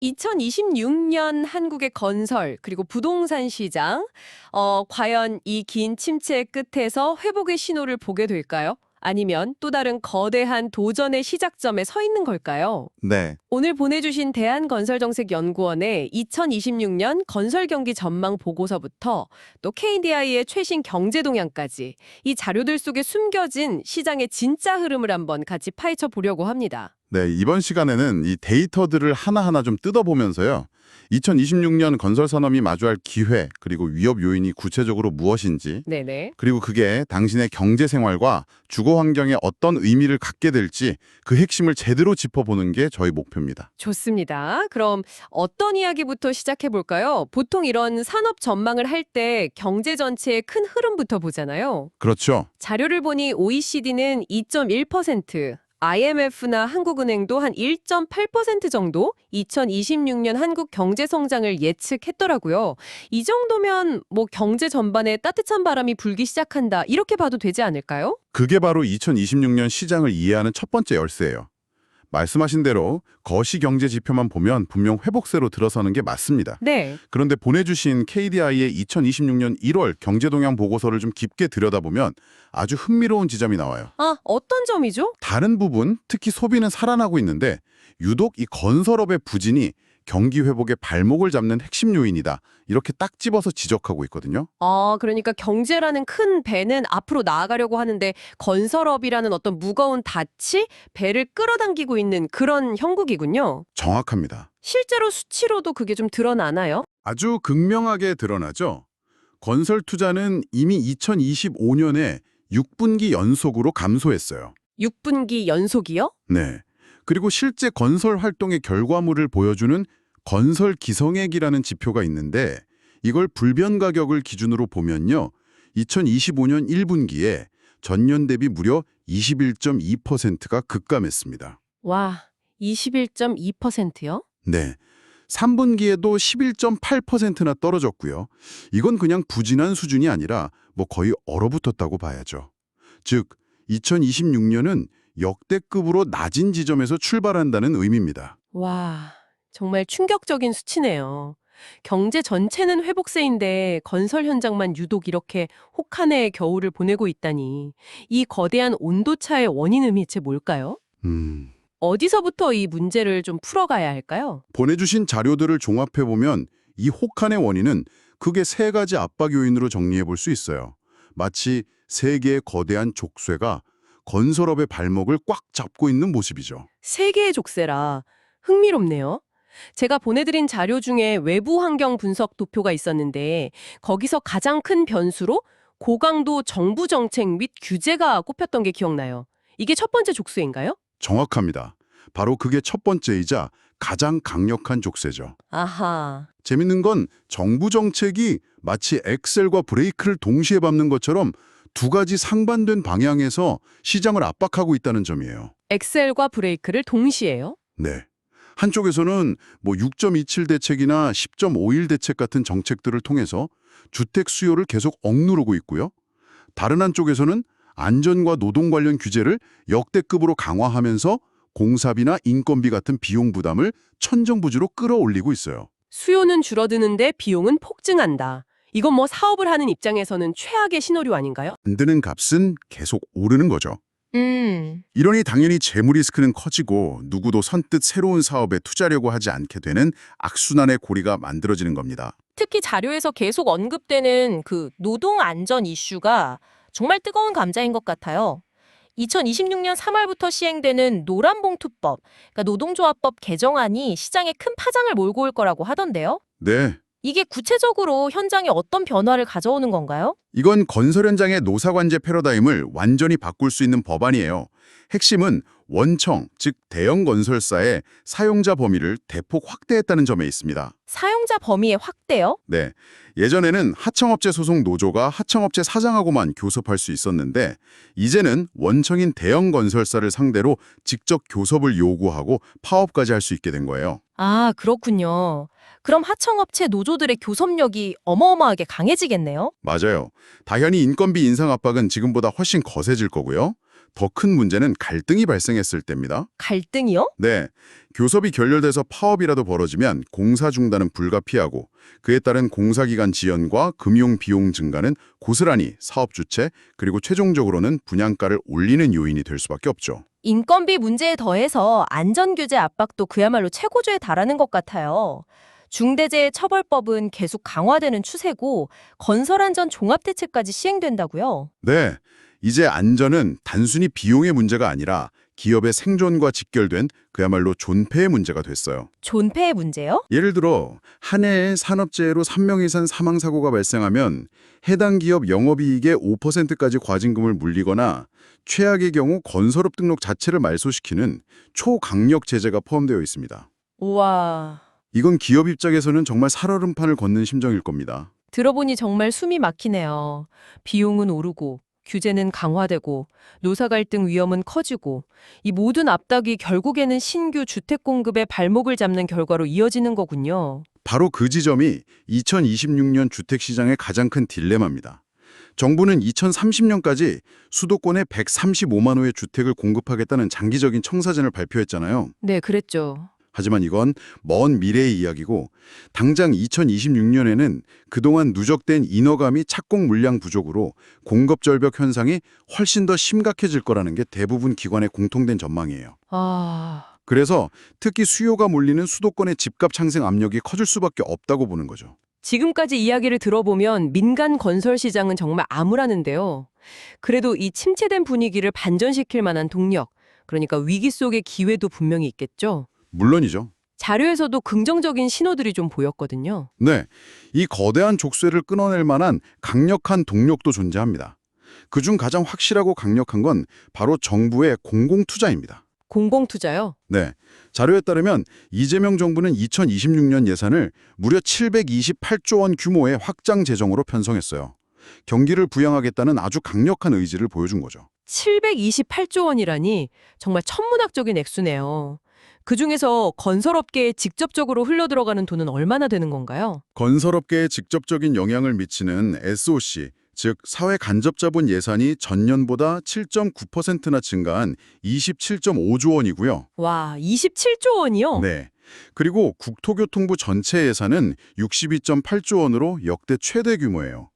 2026년 한국의 건설 그리고 부동산 시장, 과연 이 긴 침체의 끝에서 회복의 신호를 보게 될까요? 아니면 또 다른 거대한 도전의 시작점에 서 있는 걸까요? 네, 오늘 보내주신 대한건설정책연구원의 2026년 건설경기 전망 보고서부터 또 KDI의 최신 경제 동향까지 이 자료들 속에 숨겨진 시장의 진짜 흐름을 한번 같이 파헤쳐 보려고 합니다. 네, 이번 시간에는 이 데이터들을 하나하나 좀 뜯어보면서요. 2026년 건설 산업이 마주할 기회, 그리고 위협 요인이 구체적으로 무엇인지, 네네. 그리고 그게 당신의 경제 생활과 주거 환경에 어떤 의미를 갖게 될지 그 핵심을 제대로 짚어보는 게 저희 목표입니다. 좋습니다. 그럼 어떤 이야기부터 시작해 볼까요? 보통 이런 산업 전망을 할 때 경제 전체의 큰 흐름부터 보잖아요. 그렇죠. 자료를 보니 OECD는 2.1%, IMF나 한국은행도 한 1.8% 정도 2026년 한국 경제 성장을 예측했더라고요. 이 정도면 뭐 경제 전반에 따뜻한 바람이 불기 시작한다 이렇게 봐도 되지 않을까요? 그게 바로 2026년 시장을 이해하는 첫 번째 열쇠예요. 말씀하신 대로 거시 경제 지표만 보면 분명 회복세로 들어서는 게 맞습니다. 네. 그런데 보내주신 KDI의 2026년 1월 경제동향 보고서를 좀 깊게 들여다보면 아주 흥미로운 지점이 나와요. 아, 어떤 점이죠? 다른 부분, 특히 소비는 살아나고 있는데 유독 이 건설업의 부진이 경기 회복의 발목을 잡는 핵심 요인이다. 이렇게 딱 집어서 지적하고 있거든요. 아, 그러니까 경제라는 큰 배는 앞으로 나아가려고 하는데 건설업이라는 어떤 무거운 닻이 배를 끌어당기고 있는 그런 형국이군요. 정확합니다. 실제로 수치로도 그게 좀 드러나나요? 아주 극명하게 드러나죠. 건설 투자는 이미 2025년에 6분기 연속으로 감소했어요. 6분기 연속이요? 네. 그리고 실제 건설 활동의 결과물을 보여주는 건설 기성액이라는 지표가 있는데 이걸 불변 가격을 기준으로 보면요. 2025년 1분기에 전년 대비 무려 21.2%가 급감했습니다. 와, 21.2%요? 네. 3분기에도 11.8%나 떨어졌고요. 이건 그냥 부진한 수준이 아니라 뭐 거의 얼어붙었다고 봐야죠. 즉, 2026년은 역대급으로 낮은 지점에서 출발한다는 의미입니다. 와, 정말 충격적인 수치네요. 경제 전체는 회복세인데 건설 현장만 유독 이렇게 혹한의 겨울을 보내고 있다니. 이 거대한 온도차의 원인은 대체 뭘까요? 음, 어디서부터 이 문제를 좀 풀어가야 할까요? 보내주신 자료들을 종합해보면 이 혹한의 원인은 크게 세 가지 압박 요인으로 정리해 볼 수 있어요. 마치 세 개의 거대한 족쇄가 건설업의 발목을 꽉 잡고 있는 모습이죠. 세계의 족쇄라 흥미롭네요. 제가 보내드린 자료 중에 외부 환경 분석 도표가 있었는데 거기서 가장 큰 변수로 고강도 정부 정책 및 규제가 꼽혔던 게 기억나요. 이게 첫 번째 족쇄인가요? 정확합니다. 바로 그게 첫 번째이자 가장 강력한 족쇄죠. 아하. 재밌는 건 정부 정책이 마치 엑셀과 브레이크를 동시에 밟는 것처럼 두 가지 상반된 방향에서 시장을 압박하고 있다는 점이에요. 엑셀과 브레이크를 동시에요? 네. 한쪽에서는 뭐 6.27 대책이나 10.51 대책 같은 정책들을 통해서 주택 수요를 계속 억누르고 있고요. 다른 한쪽에서는 안전과 노동 관련 규제를 역대급으로 강화하면서 공사비나 인건비 같은 비용 부담을 천정부지로 끌어올리고 있어요. 수요는 줄어드는데 비용은 폭증한다. 이건 뭐 사업을 하는 입장에서는 최악의 시나리오 아닌가요? 안 드는 값은 계속 오르는 거죠. 이러니 당연히 재무 리스크는 커지고 누구도 선뜻 새로운 사업에 투자하려고 하지 않게 되는 악순환의 고리가 만들어지는 겁니다. 특히 자료에서 계속 언급되는 그 노동 안전 이슈가 정말 뜨거운 감자인 것 같아요. 2026년 3월부터 시행되는 노란봉투법, 그러니까 노동조합법 개정안이 시장에 큰 파장을 몰고 올 거라고 하던데요. 네, 이게 구체적으로 현장에 어떤 변화를 가져오는 건가요? 이건 건설 현장의 노사관제 패러다임을 완전히 바꿀 수 있는 법안이에요. 핵심은 원청, 즉 대형 건설사의 사용자 범위를 대폭 확대했다는 점에 있습니다. 사용자 범위의 확대요? 네, 예전에는 하청업체 소속 노조가 하청업체 사장하고만 교섭할 수 있었는데 이제는 원청인 대형 건설사를 상대로 직접 교섭을 요구하고 파업까지 할 수 있게 된 거예요. 아, 그렇군요. 그럼 하청업체 노조들의 교섭력이 어마어마하게 강해지겠네요? 맞아요. 당연히 인건비 인상 압박은 지금보다 훨씬 거세질 거고요. 더 큰 문제는 갈등이 발생했을 때입니다. 갈등이요? 네, 교섭이 결렬돼서 파업이라도 벌어지면 공사 중단은 불가피하고 그에 따른 공사기간 지연과 금융 비용 증가는 고스란히 사업 주체 그리고 최종적으로는 분양가를 올리는 요인이 될 수밖에 없죠. 인건비 문제에 더해서 안전규제 압박도 그야말로 최고조에 달하는 것 같아요. 중대재해처벌법은 계속 강화되는 추세고 건설안전 종합대책까지 시행된다고요. 네, 이제 안전은 단순히 비용의 문제가 아니라 기업의 생존과 직결된 그야말로 존폐의 문제가 됐어요. 존폐의 문제요? 예를 들어 한 해에 산업재해로 3명 이상 사망사고가 발생하면 해당 기업 영업이익의 5%까지 과징금을 물리거나 최악의 경우 건설업 등록 자체를 말소시키는 초강력 제재가 포함되어 있습니다. 우와, 이건 기업 입장에서는 정말 살얼음판을 걷는 심정일 겁니다. 들어보니 정말 숨이 막히네요. 비용은 오르고 규제는 강화되고 노사 갈등 위험은 커지고 이 모든 압박이 결국에는 신규 주택 공급에 발목을 잡는 결과로 이어지는 거군요. 바로 그 지점이 2026년 주택시장의 가장 큰 딜레마입니다. 정부는 2030년까지 수도권에 135만 호의 주택을 공급하겠다는 장기적인 청사진을 발표했잖아요. 네, 그랬죠. 하지만 이건 먼 미래의 이야기고 당장 2026년에는 그동안 누적된 인허가 및 착공 물량 부족으로 공급 절벽 현상이 훨씬 더 심각해질 거라는 게 대부분 기관의 공통된 전망이에요. 아, 그래서 특히 수요가 몰리는 수도권의 집값 상승 압력이 커질 수밖에 없다고 보는 거죠. 지금까지 이야기를 들어보면 민간 건설 시장은 정말 암울하는데요. 그래도 이 침체된 분위기를 반전시킬 만한 동력, 그러니까 위기 속의 기회도 분명히 있겠죠. 물론이죠. 자료에서도 긍정적인 신호들이 좀 보였거든요. 네, 이 거대한 족쇄를 끊어낼 만한 강력한 동력도 존재합니다. 그중 가장 확실하고 강력한 건 바로 정부의 공공투자입니다. 공공투자요? 네, 자료에 따르면 이재명 정부는 2026년 예산을 무려 728조 원 규모의 확장 재정으로 편성했어요. 경기를 부양하겠다는 아주 강력한 의지를 보여준 거죠. 728조 원이라니 정말 천문학적인 액수네요. 그중에서 건설업계에 직접적으로 흘러들어가는 돈은 얼마나 되는 건가요? 건설업계에 직접적인 영향을 미치는 SOC, 즉 사회 간접 자본 예산이 전년보다 7.9%나 증가한 27.5조 원이고요. 와, 27조 원이요? 네. 그리고 국토교통부 전체 예산은 62.8조 원으로 역대 최대 규모예요.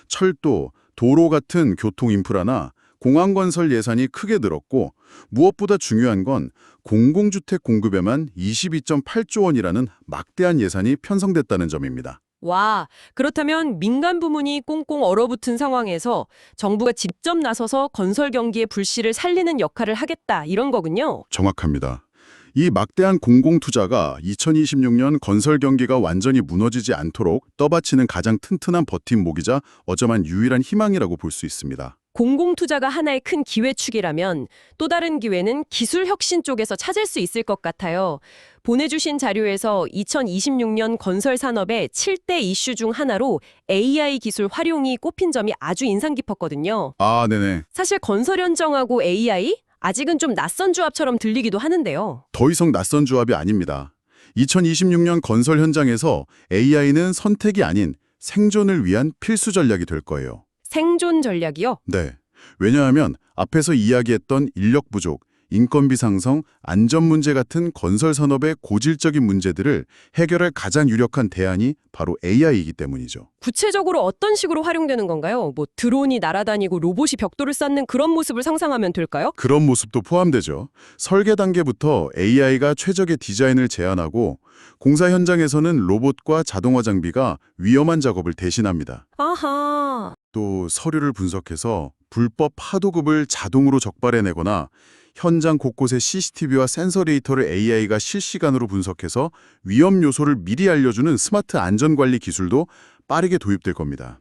철도, 도로 같은 교통 인프라나 공항 건설 예산이 크게 늘었고 무엇보다 중요한 건 공공주택 공급에만 22.8조 원이라는 막대한 예산이 편성됐다는 점입니다. 와, 그렇다면 민간 부문이 꽁꽁 얼어붙은 상황에서 정부가 직접 나서서 건설 경기의 불씨를 살리는 역할을 하겠다 이런 거군요. 정확합니다. 이 막대한 공공투자가 2026년 건설 경기가 완전히 무너지지 않도록 떠받치는 가장 튼튼한 버팀목이자 어쩌면 유일한 희망이라고 볼 수 있습니다. 공공투자가 하나의 큰 기회축이라면 또 다른 기회는 기술 혁신 쪽에서 찾을 수 있을 것 같아요. 보내주신 자료에서 2026년 건설 산업의 7대 이슈 중 하나로 AI 기술 활용이 꼽힌 점이 아주 인상 깊었거든요. 아, 네네. 사실 건설 현장하고 AI? 아직은 좀 낯선 조합처럼 들리기도 하는데요. 더 이상 낯선 조합이 아닙니다. 2026년 건설 현장에서 AI는 선택이 아닌 생존을 위한 필수 전략이 될 거예요. 생존 전략이요? 네. 왜냐하면 앞에서 이야기했던 인력 부족, 인건비 상승, 안전 문제 같은 건설 산업의 고질적인 문제들을 해결할 가장 유력한 대안이 바로 AI이기 때문이죠. 구체적으로 어떤 식으로 활용되는 건가요? 뭐 드론이 날아다니고 로봇이 벽돌을 쌓는 그런 모습을 상상하면 될까요? 그런 모습도 포함되죠. 설계 단계부터 AI가 최적의 디자인을 제안하고 공사 현장에서는 로봇과 자동화 장비가 위험한 작업을 대신합니다. 아하. 또 서류를 분석해서 불법 하도급을 자동으로 적발해내거나 현장 곳곳에 CCTV와 센서 데이터를 AI가 실시간으로 분석해서 위험 요소를 미리 알려주는 스마트 안전관리 기술도 빠르게 도입될 겁니다.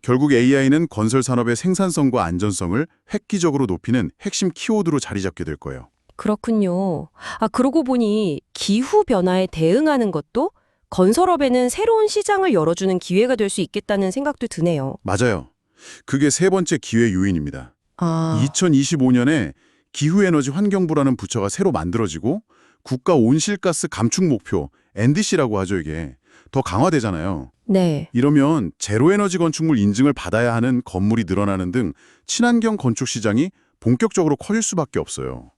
결국 AI는 건설 산업의 생산성과 안전성을 획기적으로 높이는 핵심 키워드로 자리 잡게 될 거예요. 그렇군요. 아, 그러고 보니 기후변화에 대응하는 것도 건설업에는 새로운 시장을 열어주는 기회가 될 수 있겠다는 생각도 드네요. 맞아요. 그게 세 번째 기회 요인입니다. 아, 2025년에 기후에너지 환경부라는 부처가 새로 만들어지고 국가 온실가스 감축 목표, NDC라고 하죠 이게, 더 강화되잖아요. 네. 이러면 제로에너지 건축물 인증을 받아야 하는 건물이 늘어나는 등 친환경 건축 시장이 본격적으로 커질 수밖에 없어요.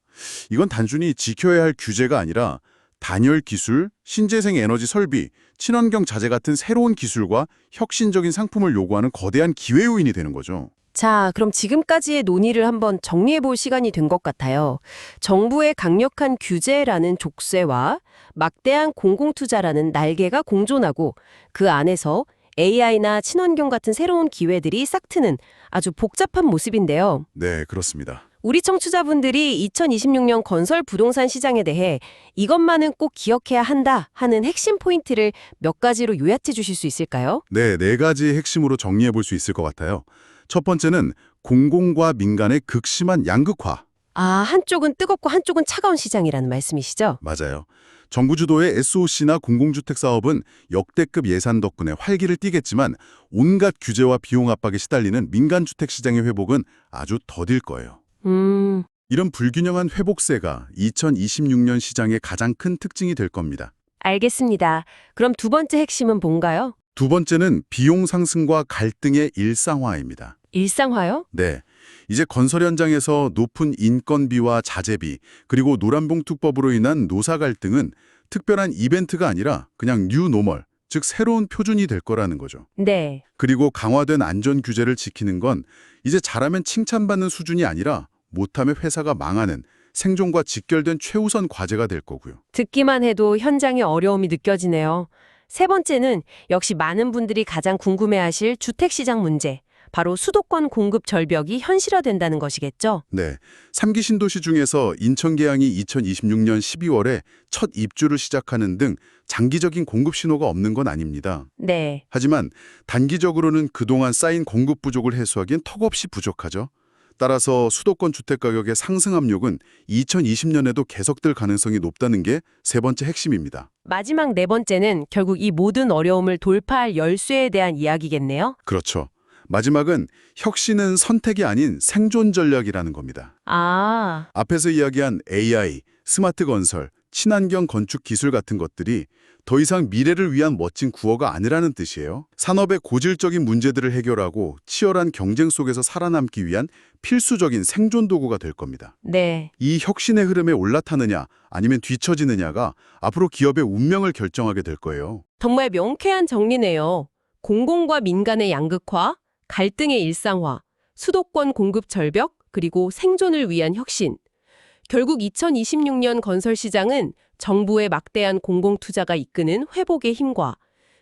이건 단순히 지켜야 할 규제가 아니라 단열 기술, 신재생 에너지 설비, 친환경 자재 같은 새로운 기술과 혁신적인 상품을 요구하는 거대한 기회 요인이 되는 거죠. 자, 그럼 지금까지의 논의를 한번 정리해 볼 시간이 된 것 같아요. 정부의 강력한 규제라는 족쇄와 막대한 공공투자라는 날개가 공존하고 그 안에서 AI나 친환경 같은 새로운 기회들이 싹 트는 아주 복잡한 모습인데요. 네, 그렇습니다. 우리 청취자분들이 2026년 건설 부동산 시장에 대해 이것만은 꼭 기억해야 한다 하는 핵심 포인트를 몇 가지로 요약해 주실 수 있을까요? 네, 네 가지 핵심으로 정리해 볼 수 있을 것 같아요. 첫 번째는 공공과 민간의 극심한 양극화. 아, 한쪽은 뜨겁고 한쪽은 차가운 시장이라는 말씀이시죠? 맞아요. 정부 주도의 SOC나 공공주택 사업은 역대급 예산 덕분에 활기를 띠겠지만 온갖 규제와 비용 압박에 시달리는 민간 주택 시장의 회복은 아주 더딜 거예요. 이런 불균형한 회복세가 2026년 시장의 가장 큰 특징이 될 겁니다. 알겠습니다. 그럼 두 번째 핵심은 뭔가요? 두 번째는 비용 상승과 갈등의 일상화입니다. 일상화요? 네. 이제 건설 현장에서 높은 인건비와 자재비, 그리고 노란봉투법으로 인한 노사 갈등은 특별한 이벤트가 아니라 그냥 뉴 노멀, 즉 새로운 표준이 될 거라는 거죠. 네. 그리고 강화된 안전 규제를 지키는 건 이제 잘하면 칭찬받는 수준이 아니라 못하면 회사가 망하는 생존과 직결된 최우선 과제가 될 거고요. 듣기만 해도 현장의 어려움이 느껴지네요. 세 번째는 역시 많은 분들이 가장 궁금해하실 주택시장 문제. 바로 수도권 공급 절벽이 현실화된다는 것이겠죠? 네. 3기 신도시 중에서 인천계양이 2026년 12월에 첫 입주를 시작하는 등 장기적인 공급 신호가 없는 건 아닙니다. 네. 하지만 단기적으로는 그동안 쌓인 공급 부족을 해소하기엔 턱없이 부족하죠. 따라서 수도권 주택 가격의 상승 압력은 2020년에도 계속될 가능성이 높다는 게 세 번째 핵심입니다. 마지막 네 번째는 결국 이 모든 어려움을 돌파할 열쇠에 대한 이야기겠네요? 그렇죠. 마지막은 혁신은 선택이 아닌 생존 전략이라는 겁니다. 아, 앞에서 이야기한 AI, 스마트 건설, 친환경 건축 기술 같은 것들이 더 이상 미래를 위한 멋진 구호가 아니라는 뜻이에요. 산업의 고질적인 문제들을 해결하고 치열한 경쟁 속에서 살아남기 위한 필수적인 생존 도구가 될 겁니다. 네. 이 혁신의 흐름에 올라타느냐 아니면 뒤처지느냐가 앞으로 기업의 운명을 결정하게 될 거예요. 정말 명쾌한 정리네요. 공공과 민간의 양극화, 갈등의 일상화, 수도권 공급 절벽, 그리고 생존을 위한 혁신. 결국 2026년 건설 시장은 정부의 막대한 공공투자가 이끄는 회복의 힘과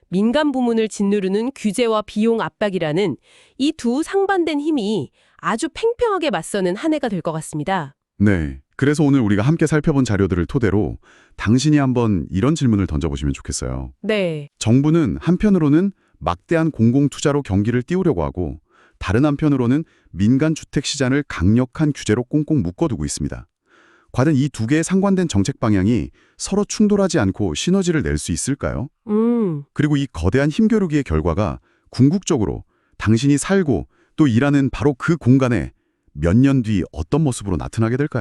민간 부문을 짓누르는 규제와 비용 압박이라는 이 두 상반된 힘이 아주 팽팽하게 맞서는 한 해가 될 것 같습니다. 네. 그래서 오늘 우리가 함께 살펴본 자료들을 토대로 당신이 한번 이런 질문을 던져보시면 좋겠어요. 네. 정부는 한편으로는 막대한 공공투자로 경기를 띄우려고 하고 다른 한편으로는 민간 주택 시장을 강력한 규제로 꽁꽁 묶어두고 있습니다. 과연 이 두 개의 상관된 정책 방향이 서로 충돌하지 않고 시너지를 낼 수 있을까요? 그리고 이 거대한 힘겨루기의 결과가 궁극적으로 당신이 살고 또 일하는 바로 그 공간에 몇 년 뒤 어떤 모습으로 나타나게 될까요?